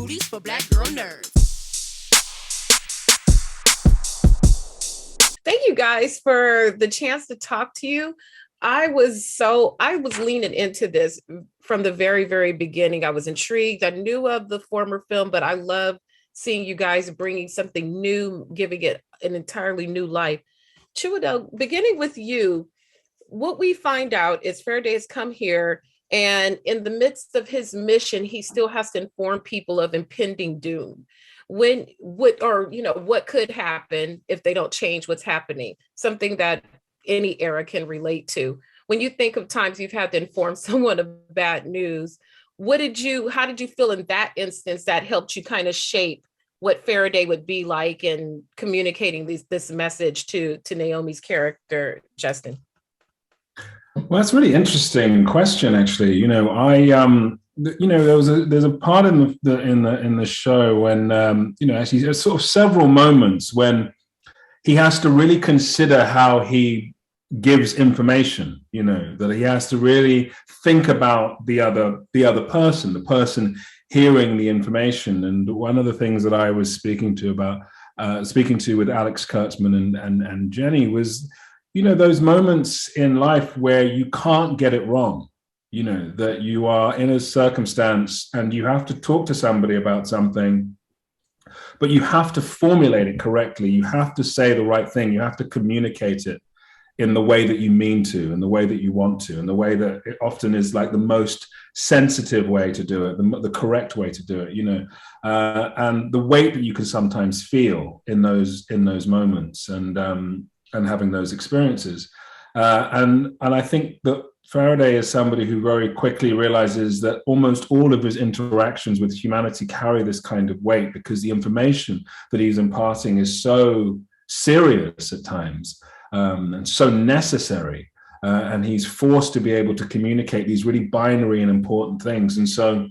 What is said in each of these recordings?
booties for black girl nerds. Thank you guys for the chance to talk to you. I was leaning into this from the very, very beginning. I was intrigued. I knew of the former film, but I love seeing you guys bringing something new, giving it an entirely new life. Chiwetel, beginning with you, what we find out is Faraday has come here, and in the midst of his mission, he still has to inform people of impending doom. What could happen if they don't change what's happening? Something that any era can relate to. When you think of times you've had to inform someone of bad news, how did you feel in that instance that helped you kind of shape what Faraday would be like in communicating this message to Naomie's character, Justin? Well, that's a really interesting question, actually. There's a part in the show when actually there's sort of several moments when he has to really consider how he gives information. That he has to really think about the other person, the person hearing the information. And one of the things that I was speaking to with Alex Kurtzman and Jenny was, those moments in life where you can't get it wrong, that you are in a circumstance and you have to talk to somebody about something, but you have to formulate it correctly. You have to say the right thing. You have to communicate it in the way that you mean to, in the way that you want to, in the way that it often is like the most sensitive way to do it, the correct way to do it, and the weight that you can sometimes feel in those moments and having those experiences. And I think that Faraday is somebody who very quickly realizes that almost all of his interactions with humanity carry this kind of weight because the information that he's imparting is so serious at times and so necessary. And he's forced to be able to communicate these really binary and important things. And so,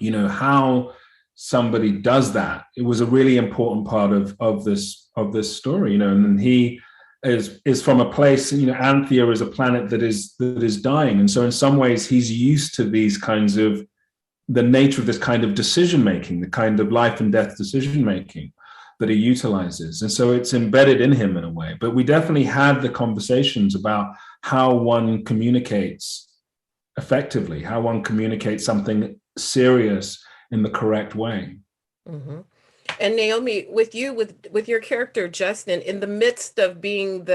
how somebody does that, it was a really important part of this story, and he is from a place, Anthea is a planet that is dying. And so in some ways he's used to these kinds of, the nature of this kind of decision making, the kind of life and death decision making that he utilizes. And so it's embedded in him in a way. But we definitely had the conversations about how one communicates effectively, how one communicates something serious in the correct way. Mm-hmm. And Naomie, with you, with your character, Justin, in the midst of being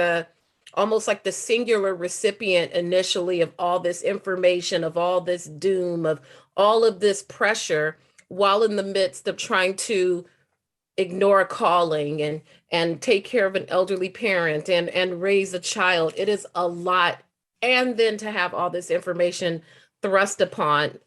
almost like the singular recipient initially of all this information, of all this doom, of all of this pressure, while in the midst of trying to ignore a calling and take care of an elderly parent and raise a child, it is a lot. And then to have all this information thrust upon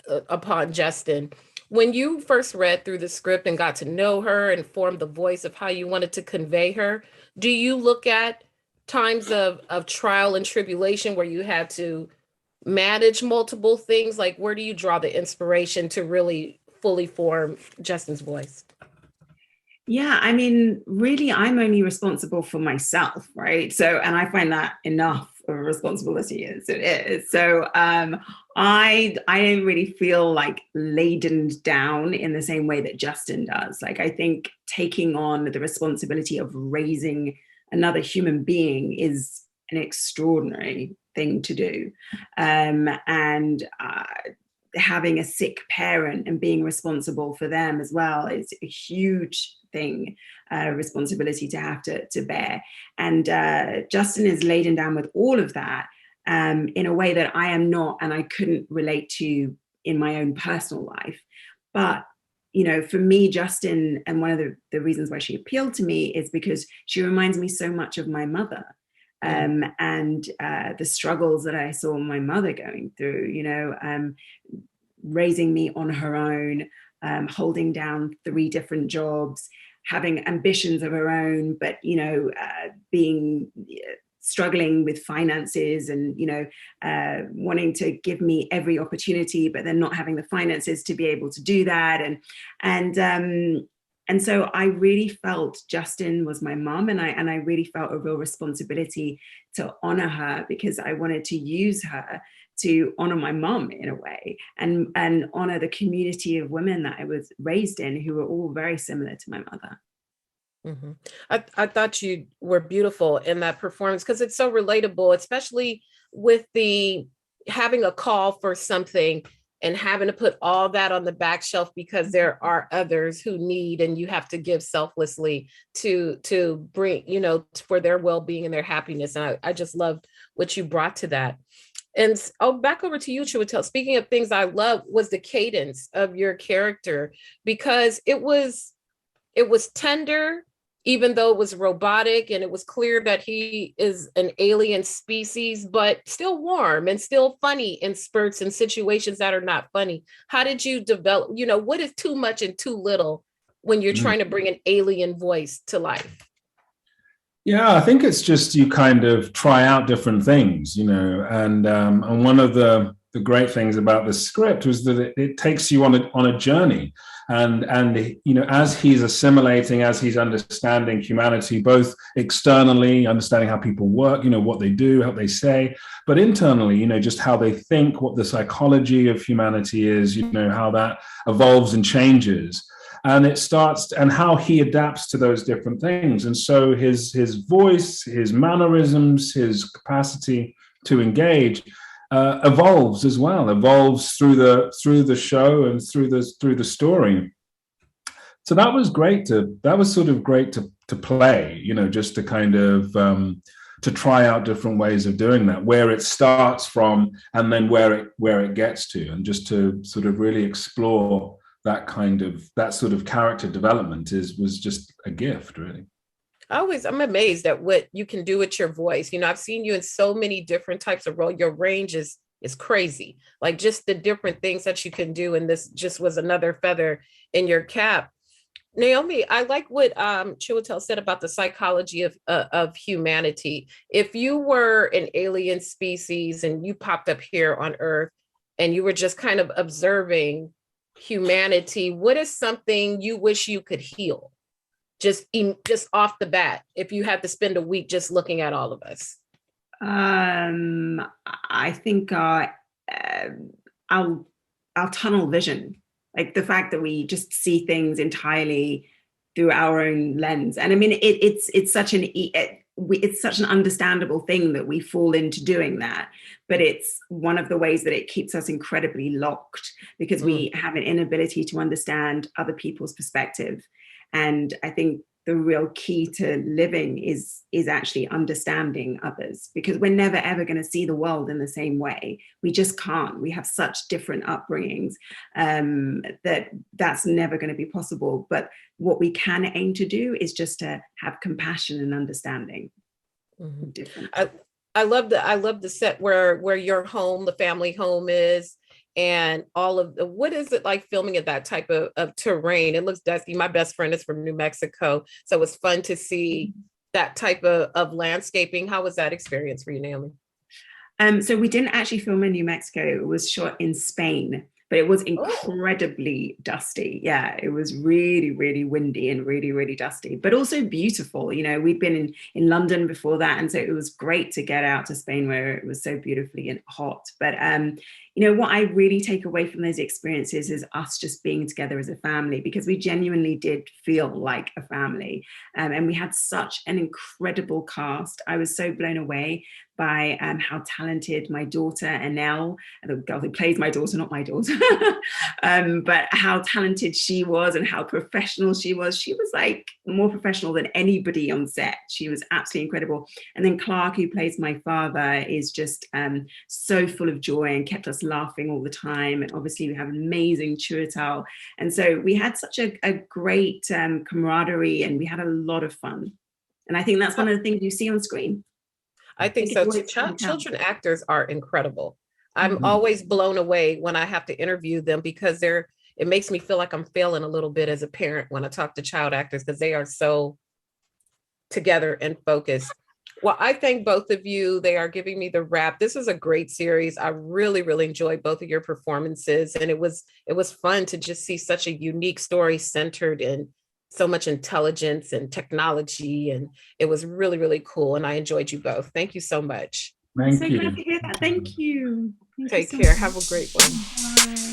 Justin. When you first read through the script and got to know her and formed the voice of how you wanted to convey her, do you look at times of trial and tribulation where you had to manage multiple things? Like, where do you draw the inspiration to really fully form Justin's voice? Yeah, I mean, really, I'm only responsible for myself, right? So, and I find that enough of a responsibility as it is. So I don't really feel like laden down in the same way that Justin does. Like, I think taking on the responsibility of raising another human being is an extraordinary thing to do. Having a sick parent and being responsible for them as well is a huge thing, responsibility to have to bear. And Justin is laden down with all of that in a way that I am not, and I couldn't relate to in my own personal life. But, for me, Justin, and one of the reasons why she appealed to me is because she reminds me so much of my mother. And the struggles that I saw my mother going through, raising me on her own, holding down 3 different jobs, having ambitions of her own, but, struggling with finances and, wanting to give me every opportunity, but then not having the finances to be able to do that. And And so I really felt Justin was my mom, and I really felt a real responsibility to honor her, because I wanted to use her to honor my mom in a way, and honor the community of women that I was raised in, who were all very similar to my mother. Mm-hmm. I thought you were beautiful in that performance, because it's so relatable, especially with the having a call for something and having to put all that on the back shelf because there are others who need, and you have to give selflessly to bring, for their well-being and their happiness. And I just loved what you brought to that. And back over to you, Chiwetel. Speaking of things I love was the cadence of your character, because it was tender, even though it was robotic, and it was clear that he is an alien species, but still warm and still funny in spurts and situations that are not funny. How did you develop, what is too much and too little when you're trying to bring an alien voice to life? Yeah, I think it's just you kind of try out different things, and one of the great things about the script was that it takes you on a journey. And as he's assimilating, as he's understanding humanity, both externally, understanding how people work, what they do, what they say, but internally, just how they think, what the psychology of humanity is, how that evolves and changes. And it starts, and how he adapts to those different things. And so his voice, his mannerisms, his capacity to engage evolves as well, evolves through the show and through the story. So that was great to play, just to kind of to try out different ways of doing that, where it starts from and then where it gets to, and just to sort of really explore that sort of character development was just a gift, really. I'm amazed at what you can do with your voice. I've seen you in so many different types of roles. Your range is crazy. Like, just the different things that you can do. And this just was another feather in your cap. Naomie, I like what Chiwetel said about the psychology of humanity. If you were an alien species and you popped up here on Earth and you were just kind of observing humanity, what is something you wish you could heal? Just off the bat, if you had to spend a week just looking at all of us. I think our tunnel vision, like the fact that we just see things entirely through our own lens. And I mean, it's such an understandable thing that we fall into doing that, but it's one of the ways that it keeps us incredibly locked, because we have an inability to understand other people's perspective. And I think the real key to living is actually understanding others, because we're never ever going to see the world in the same way. We just can't. We have such different upbringings that's never going to be possible. But what we can aim to do is just to have compassion and understanding. Mm-hmm. I love the set where your home, the family home is, and all of what is it like filming at that type of terrain? It looks dusty. My best friend is from New Mexico, so it was fun to see that type of landscaping. How was that experience for you, Naomie? So we didn't actually film in New Mexico. It was shot in Spain, but it was incredibly dusty. Yeah, it was really, really windy and really, really dusty, but also beautiful. We'd been in London before that, and so it was great to get out to Spain where it was so beautifully and hot. But what I really take away from those experiences is us just being together as a family, because we genuinely did feel like a family. And we had such an incredible cast. I was so blown away by how talented my daughter, Anel, the girl who plays my daughter, not my daughter, but how talented she was and how professional she was. She was like more professional than anybody on set. She was absolutely incredible. And then Clark, who plays my father, is just so full of joy and kept us laughing all the time. And obviously we have amazing Chiwetel. And so we had such a great camaraderie, and we had a lot of fun. And I think that's one of the things you see on screen. I think so too. Children actors are incredible. I'm always blown away when I have to interview them, because it makes me feel like I'm failing a little bit as a parent when I talk to child actors, because they are so together and focused. Well, I thank both of you. They are giving me the wrap. This is a great series. I really, really enjoyed both of your performances. And it was fun to just see such a unique story centered in so much intelligence and technology. And it was really, really cool. And I enjoyed you both. Thank you so much. Thank So you. glad to hear that. Thank you. Thank Take you so care. much. Have a great one. Bye.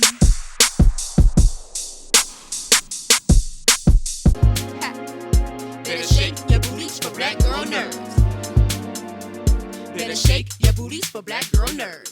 Better shake your booties for black girl nerves. Better shake your booties for black girl nerves.